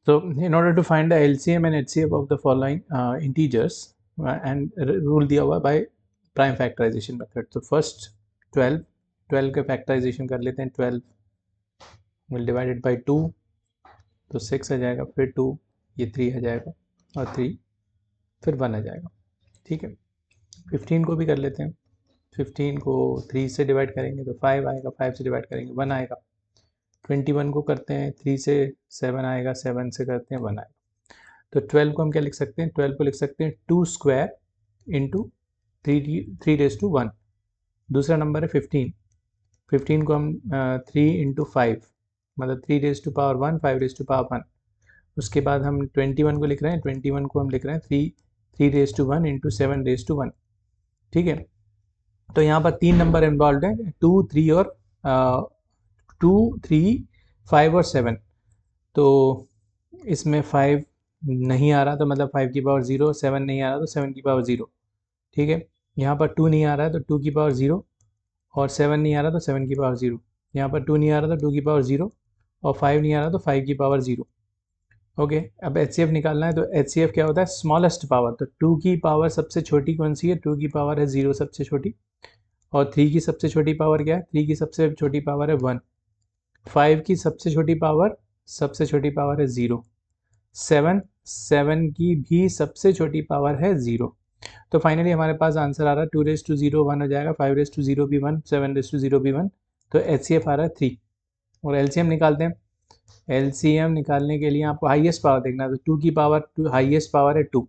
So in order to find the LCM and HCF of the following integers and rule दिया हुआ by prime factorization method. So first 12 के factorization कर लेते हैं. 12 will divide it by 2 तो 6 आ जाएगा, फिर 2 ये 3 आ जाएगा और 3 फिर 1 आ जाएगा. ठीक है. 15 को भी कर लेते हैं. 15 को 3 से डिवाइड करेंगे तो 5 आएगा, 5 से डिवाइड करेंगे 1 आएगा. 21 को करते हैं 3 से 7 आएगा, 7 से करते हैं 1 आएगा. तो 12 को हम क्या लिख सकते हैं? 12 को लिख सकते हैं 2 स्क्वायर इंटू 3 रेज़ टू 1. दूसरा नंबर है 15. 15 को हम 3 इंटू 5 मतलब 3 raise to power 1, 5 raise to power 1. उसके बाद हम 21 को लिख रहे हैं. 21 को हम लिख रहे हैं 3 raise to 1 into 7 raise to 1. ठीक है. तो यहाँ पर 3 नंबर इन्वॉल्व हैं, 2, 3 और 2, 3, 5 और 7. तो इसमें 5 नहीं आ रहा तो मतलब 5 की पावर 0, 7 नहीं आ रहा तो 7 की पावर 0. ठीक है. यहाँ पर 2 नहीं आ रहा है तो 2 की पावर 0 और 7 नहीं आ रहा तो 7 की पावर 0. यहाँ पर 2 नहीं आ रहा तो 2 की पावर 0 और 5 नहीं आ रहा तो 5 की पावर 0. ओके. अब HCF निकालना है तो HCF क्या होता है? Smallest power. तो 2 की पावर सबसे छोटी कौन सी है? 2 की पावर है 0 सबसे छोटी. और 3 की सबसे छोटी पावर क्या है? 3 की सबसे छोटी पावर है 1. 5 की सबसे छोटी पावर है 0. 7 की भी सबसे छोटी पावर है 0. तो फाइनली हमारे पास आंसर आ रहा है 2 रेज़ टू 0 1 हो जाएगा, 5 रेज़ टू 0 भी 1, 7 रेज़ टू 0 भी 1. तो HCF आ रहा है 3. और LCM निकालते हैं. LCM निकालने के लिए आपको हाईएस्ट पावर देखना है. तो 2 की पावर हाईएस्ट पावर है 2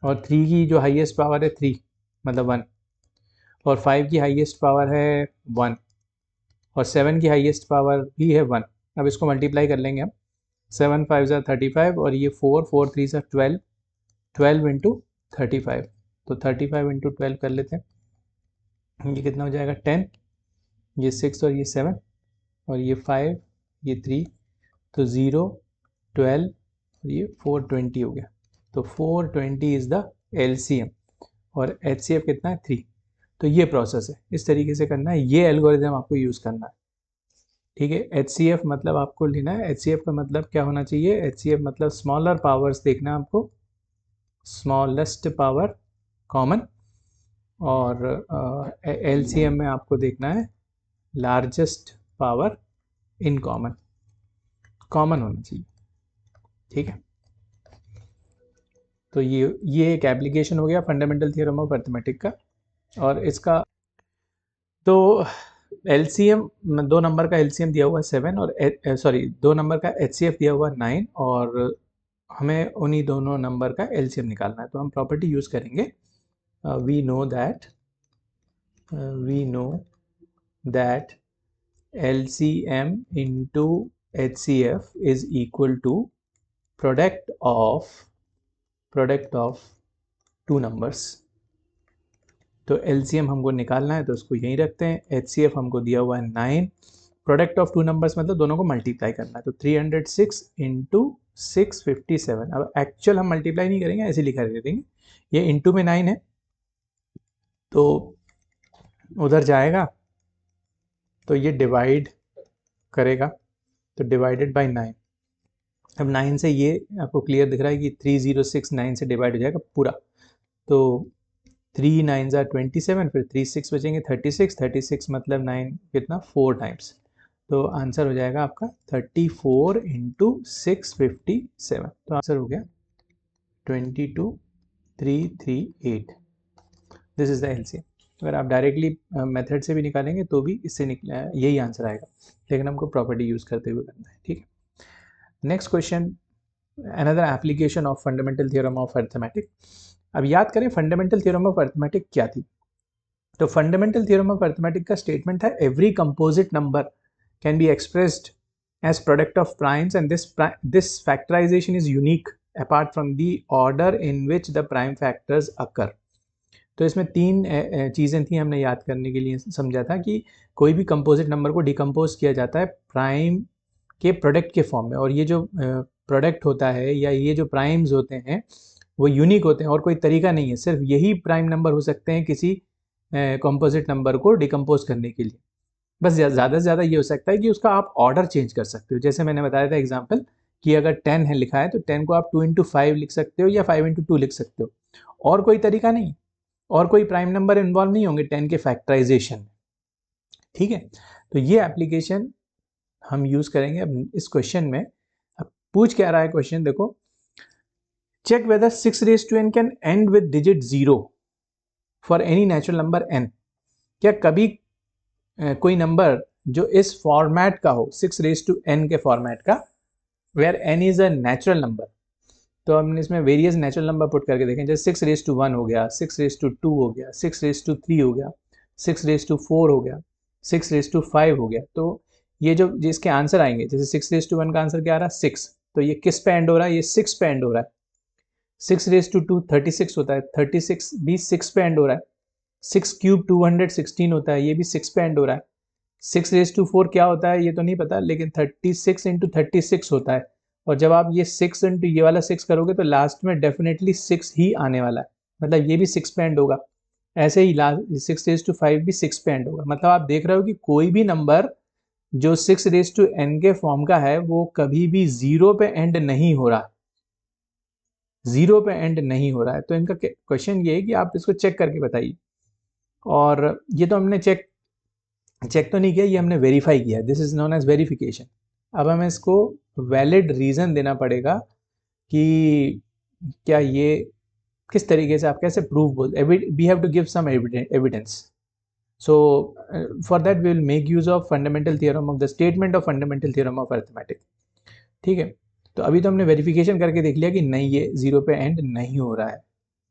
और 3 की जो हाईएस्ट पावर है 3 मतलब 1 और 5 की हाईएस्ट पावर है 1 और 7 की हाईएस्ट पावर भी है 1. अब इसको मल्टीप्लाई कर लेंगे हम. 7 5 ज़ा 35 और ये 4 4 3 ज़ा 12, 12 इंटू 35. तो 35 इंटू 12 कर लेते हैं. ये कितना हो जाएगा? 10. ये 6 और ये 7 और ये 5 ये 3 तो 0 12 और ये 420 हो गया. तो 420 इज़ द LCM और HCF कितना है? 3. तो ये प्रोसेस है, इस तरीके से करना है. ये एल्गोरिदम आपको यूज़ करना है. ठीक है. HCF मतलब आपको लेना है. HCF का मतलब क्या होना चाहिए? HCF मतलब स्मॉलर पावर्स देखना है आपको, स्मॉलेस्ट पावर कॉमन. और LCM में आपको देखना है लार्जेस्ट पावर इन कॉमन होना चाहिए. ठीक है. तो ये एक एप्लीकेशन हो गया फंडामेंटल थ्योरम ऑफ अर्थमेटिक का. और इसका तो LCM 2 नंबर का LCM दिया हुआ है 7 और 2 नंबर का HCF दिया हुआ है 9 और हमें उन्हीं दोनों नंबर का LCM निकालना है. तो हम प्रॉपर्टी यूज़ करेंगे. we know that LCM into HCF is equal to product of 2 numbers. तो LCM हमको निकालना है तो उसको यहीं रखते हैं. HCF हमको दिया हुआ है 9. प्रोडक्ट ऑफ 2 नंबर्स मतलब दोनों को मल्टीप्लाई करना है. तो 306 इंटू 657. अब एक्चुअल हम मल्टीप्लाई नहीं करेंगे, ऐसे लिखा दे देंगे. ये इंटू में 9 है तो उधर जाएगा तो ये डिवाइड करेगा तो डिवाइडेड बाय 9. अब 9 से ये आपको क्लियर दिख रहा है कि 306 9 से डिवाइड हो जाएगा पूरा. तो 3 9 ज़ा 27 फिर 3 6 बचेंगे 36 मतलब 9 कितना 4 टाइम्स. तो आंसर हो जाएगा आपका 34 इंटू 657. तो आंसर हो गया 22338. This is the LCM. अगर आप डायरेक्टली मेथड से भी निकालेंगे तो भी इससे यही आंसर आएगा, लेकिन हमको प्रॉपर्टी यूज़ करते हुए करना है. ठीक है. Next question, another application of fundamental theorem of arithmetic. अब याद करें फंडामेंटल थ्योरम ऑफ अर्थमेटिक क्या थी. तो फंडामेंटल थ्योरम ऑफ अर्थमेटिक का स्टेटमेंट है every composite number can be expressed as product of primes and this factorization is unique apart from the order in which the prime factors occur. तो इसमें 3 चीज़ें थी हमने याद करने के लिए समझा था कि कोई भी कंपोजिट नंबर को डिकम्पोज किया जाता है प्राइम के प्रोडक्ट के फॉर्म में. और ये जो प्रोडक्ट होता है या ये जो प्राइम्स होते हैं वो यूनिक होते हैं और कोई तरीका नहीं है. सिर्फ यही प्राइम नंबर हो सकते हैं किसी कंपोजिट नंबर को डिकम्पोज करने के लिए. बस ज़्यादा से ज़्यादा ये हो सकता है कि उसका आप ऑर्डर चेंज कर सकते हो. जैसे मैंने बताया था एग्जांपल कि अगर 10 है लिखा है तो 10 को आप 2 इंटू 5 लिख सकते हो या 5 इंटू 2 लिख सकते हो, और कोई तरीका नहीं, और कोई प्राइम नंबर इन्वॉल्व नहीं होंगे 10 के फैक्टराइजेशन में, ठीक है। तो ये एप्लीकेशन हम यूज करेंगे अब इस क्वेश्चन में। अब पूछ क्या रहा है क्वेश्चन, देखो, check whether 6 raise to n can end with digit 0 for any natural number n। क्या कभी कोई नंबर जो इस फॉर्मेट का हो, 6 रेज टू n के फॉर्मेट का, where n is a natural number, तो हमने इसमें वेरियस नेचुरल नंबर पुट करके देखें, जैसे 6 रेज टू 1 हो गया, 6 रेज टू 2 हो गया, 6 रेज टू 3 हो गया, 6 रेज टू 4 हो गया, 6 रेज टू 5 हो गया। तो ये जो जिसके आंसर आएंगे, जैसे 6 रेज टू 1 का आंसर क्या आ रहा है 6, तो ये किस पे एंड हो रहा है, ये 6 पे एंड हो रहा है। 6 रेज टू 2 36 होता है, 36 भी 6 पे एंड हो रहा है। 6 क्यूब 216 होता है, ये भी 6 पे एंड हो रहा है। 6 रेज टू 4 क्या होता है ये तो नहीं पता, लेकिन 36 इंटू 36 होता है, और जब आप ये 6 इंटू ये वाला 6 करोगे तो लास्ट में डेफिनेटली 6 ही आने वाला है, मतलब ये भी 6 पे एंड होगा। ऐसे ही लास्ट 6 रेज टू 5 भी 6 पे एंड होगा। मतलब आप देख रहे हो कि कोई भी नंबर जो 6 रेज टू n के फॉर्म का है वो कभी भी 0 पे एंड नहीं हो रहा, 0 पे एंड नहीं हो रहा है। तो इनका क्वेश्चन ये है कि आप इसको चेक करके बताइए, और ये तो हमने चेक तो नहीं किया, ये हमने वेरीफाई किया, this is known as verification. अब हमें इसको वैलिड रीजन देना पड़ेगा कि क्या ये किस तरीके से आप कैसे प्रूव बोल, we have to give some evidence. So for that we will make use of fundamental theorem of the statement of fundamental theorem of arithmetic, ठीक है। तो अभी तो हमने वेरिफिकेशन करके देख लिया कि नहीं ये 0 पे एंड नहीं हो रहा है,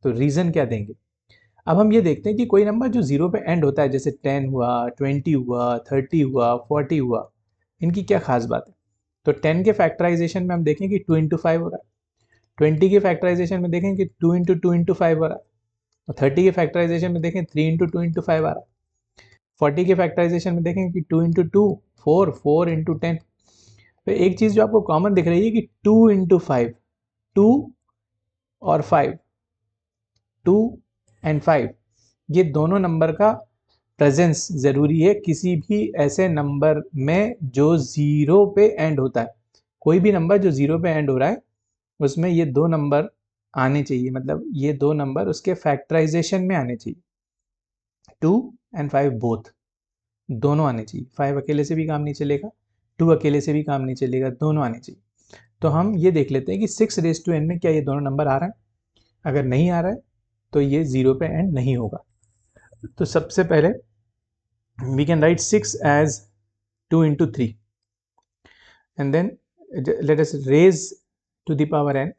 तो रीजन क्या देंगे। अब हम ये देखते हैं कि कोई नंबर जो 0 पे एंड होता है, जैसे 10 हुआ, 20 हुआ, 30 हुआ, 40 हुआ, इनकी क्या खास बात है। तो 10 के फैक्टराइजेशन में हम देखें कि 2 इंटू 5 हो रहा है, 20 के फैक्टराइजेशन में देखें कि 2 इंटू 2 इंटू 5 हो रहा है, और 30 के फैक्टराइजेशन में देखें 3 इंटू 2 इंटू 5 आ रहा है, 40 के फैक्टराइजेशन में देखें कि 2 इंटू 2 4, 4 इंटू 10। तो एक चीज़ जो आपको कॉमन दिख रही है कि 2 इंटू 5, 2 और 5, 2 एंड 5, ये दोनों नंबर का प्रेजेंस जरूरी है किसी भी ऐसे नंबर में जो 0 पे एंड होता है। कोई भी नंबर जो 0 पे एंड हो रहा है उसमें ये दो नंबर आने चाहिए, मतलब ये दो नंबर उसके फैक्टराइजेशन में आने चाहिए, 2 एंड 5 बोथ, दोनों आने चाहिए। 5 अकेले से भी काम नहीं चलेगा, 2 अकेले से भी काम नहीं चलेगा, दोनों आने चाहिए। तो हम ये देख लेते हैं कि 6 रेज टू n में क्या ये दोनों नंबर आ रहा है, अगर नहीं आ रहा है तो ये 0 पे एंड नहीं होगा। तो सबसे पहले we can write 6 as 2 into 3, and then let us raise to the power n,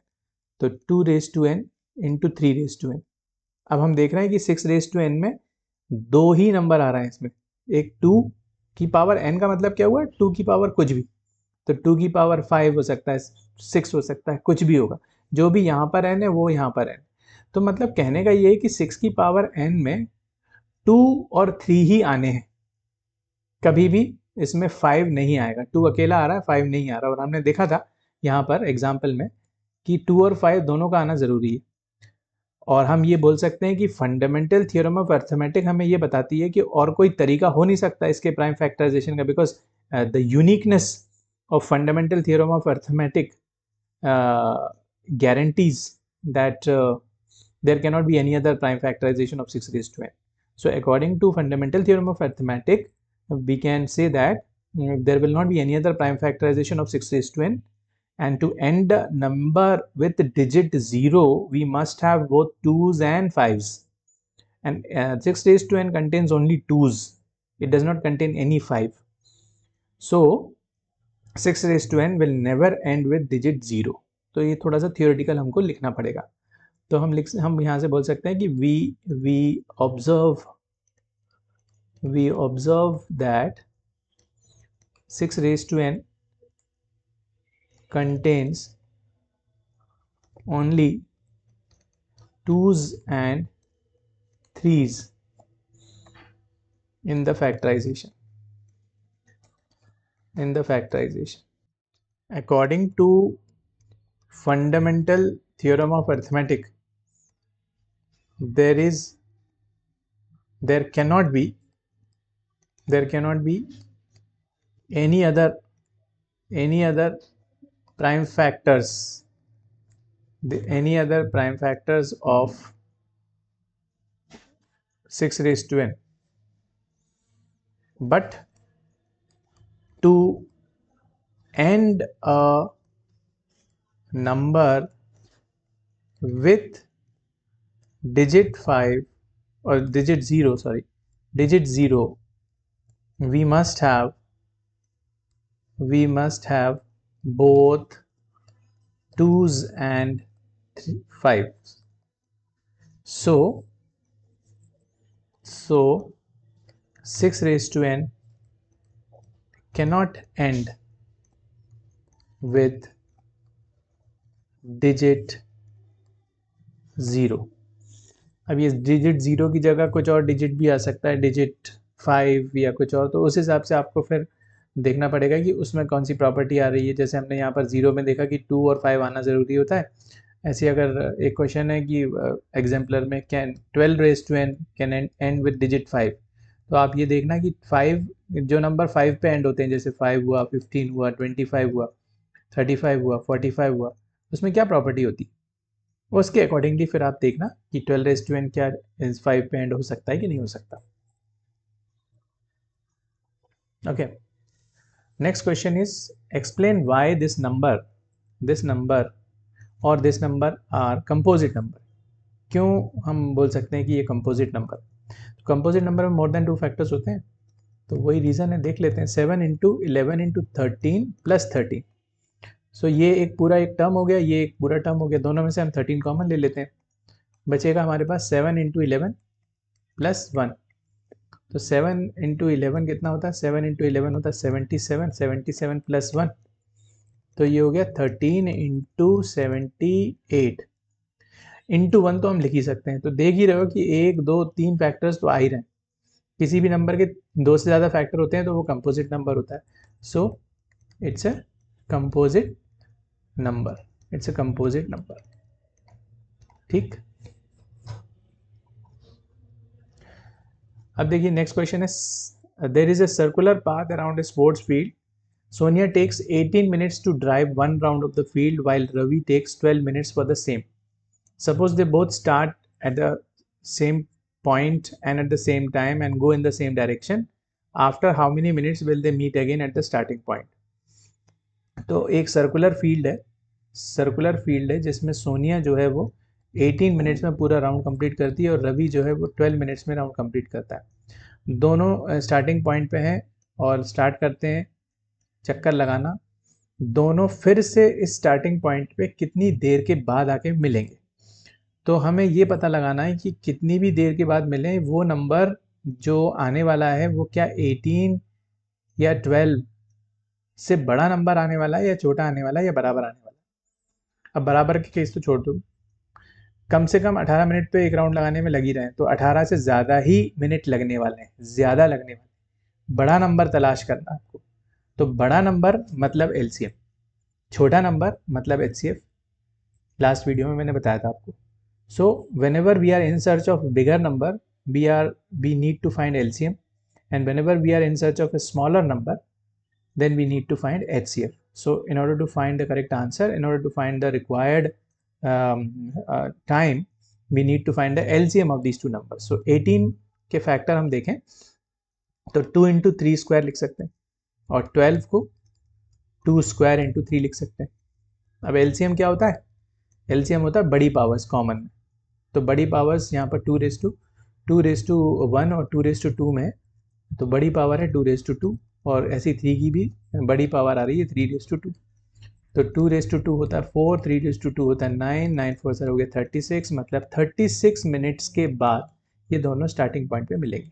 तो 2 raised to n into 3 raised to n। अब हम देख रहे हैं कि 6 raised to n में दो ही नंबर आ रहे हैं इसमें, एक 2 की पावर n का मतलब क्या हुआ, 2 की पावर कुछ भी, तो 2 की पावर 5 हो सकता है, 6 हो सकता है, कुछ भी होगा, जो भी यहाँ पर n है वो यहाँ पर n। तो मतलब कहने का ये है कि 6 की पावर n में 2 और 3 ही आने हैं, कभी भी इसमें 5 नहीं आएगा, 2 अकेला आ रहा है, 5 नहीं आ रहा। और हमने देखा था यहाँ पर एग्जाम्पल में कि 2 और 5 दोनों का आना जरूरी है। और हम ये बोल सकते हैं कि फंडामेंटल थ्योरम ऑफ अर्थमेटिक हमें ये बताती है कि और कोई तरीका हो नहीं सकता इसके प्राइम फैक्टराइजेशन का, because the uniqueness of fundamental theorem of arithmetic guarantees that there cannot be any other prime factorization of 6 raised to n. So according to fundamental theorem of arithmetic, we can say that there will not be any other prime factorization of 6 raised to n, and to end a number with digit 0 we must have both 2's and 5's, and 6 raised to n contains only 2's, it does not contain any 5, so 6 raised to n will never end with digit 0। तो ये थोड़ा सा theoretical हमको लिखना पड़ेगा। तो हम यहाँ से बोल सकते हैं कि we observe that 6 raised to n contains only 2's and 3's in the factorization. According to fundamental theorem of arithmetic, there cannot be any other prime factors, any other prime factors of 6 raised to n, but to end a number with digit 5 or digit 0, digit 0, we must have both 2s and 5s. So 6 raised to n cannot end with digit 0. अब ये digit 0 की जगह कुछ और digit भी आ सकता है, digit 5 या कुछ और, तो उस हिसाब से आपको फिर देखना पड़ेगा कि उसमें कौन सी प्रॉपर्टी आ रही है। जैसे हमने यहाँ पर 0 में देखा कि 2 और 5 आना ज़रूरी होता है। ऐसे अगर एक क्वेश्चन है कि एग्जाम्पलर में can 12 raise to n can end with digit 5, तो आप ये देखना कि 5 जो नंबर 5 पे एंड होते हैं, जैसे 5 हुआ, 15 हुआ, 25 हुआ, 35 हुआ, 45 हुआ, उसमें क्या प्रॉपर्टी होती है, उसके अकॉर्डिंगली फिर आप देखना कि 12 रेज टू n क्या 5 पे एंड हो सकता है कि नहीं हो सकता। Okay, next question is explain why this number और this number are composite number. क्यों हम बोल सकते हैं कि ये कंपोजिट नंबर? कंपोजिट नंबर में मोर देन 2 फैक्टर्स होते हैं, तो वही रीज़न है, देख लेते हैं। 7 इंटू 11 इंटू 13 प्लस 13, सो ये एक पूरा एक टर्म हो गया, ये एक पूरा टर्म हो गया, दोनों में से हम 13 कॉमन ले लेते हैं, बचेगा हमारे पास 7 इंटू 11 प्लस 1। तो 7 इंटू 11 कितना होता है? 7 इंटू 11 होता है 77, 77 प्लस 1, तो ये हो गया 13 इंटू 78। इंटू 1 तो हम लिख ही सकते हैं, तो देख ही रहे हो कि 1 2 3 फैक्टर्स तो आ ही रहे हैं। किसी भी नंबर के 2 से ज़्यादा फैक्टर होते हैं तो वो कंपोजिट नंबर होता है। So it's a composite number, it's a composite number. ठीक, अब देखिए नेक्स्ट क्वेश्चन है, there is a circular path around a sports field. Sonia takes 18 minutes to drive one round of the field while Ravi takes 12 minutes for the same. Suppose they both start at the same point and at the same time and go in the same direction. After how many minutes will they meet again at the starting point? तो एक circular field है जिसमें सोनिया जो है वो 18 minutes में पूरा round complete करती है और रवि जो है वो 12 मिनट्स में राउंड कंप्लीट करता है। दोनों स्टार्टिंग पॉइंट पे हैं और स्टार्ट करते हैं चक्कर लगाना। दोनों फिर से इस स्टार्टिंग पॉइंट पे कितनी देर के बाद आके मिलेंगे, तो हमें ये पता लगाना है कि कितनी भी देर के बाद मिलें, वो नंबर जो आने वाला है वो क्या 18 या 12 से बड़ा नंबर आने वाला है या छोटा आने वाला है या बराबर आने वाला है। अब बराबर के केस तो छोड़ दो, कम से कम 18 मिनट पे एक राउंड लगाने में लगी रहे, तो 18 से ज़्यादा ही मिनट लगने वाले हैं, ज़्यादा लगने वाले। बड़ा नंबर तलाश करना आपको, तो बड़ा नंबर मतलब एलसीएम, छोटा नंबर मतलब एचसीएफ। लास्ट वीडियो में मैंने बताया था आपको। So whenever we are in search of bigger number we need to find LCM, and whenever we are in search of a smaller number then we need to find HCF. So in order to find the correct answer, in order to find the required time, we need to find the LCM of these two numbers. So 18 के factor हम देखें तो 2 into 3 square लिख सकते हैं और 12 को 2 square into 3 लिख सकते हैं। अब LCM क्या होता है? LCM होता है बड़ी पावर्स कॉमन में, तो बड़ी पावर्स यहाँ पर 2 रेज टू 1 और 2 रेज टू 2 में, तो बड़ी पावर है 2 रेज टू 2 और ऐसी 3 की भी बड़ी पावर आ रही है 3 रेज टू 2, तो 2 रेज टू 2 होता है 4, 3 रेज टू 2 होता है 9, 9 4 सर हो गया 36, मतलब 36 मिनट्स के बाद ये दोनों स्टार्टिंग पॉइंट पे मिलेंगे।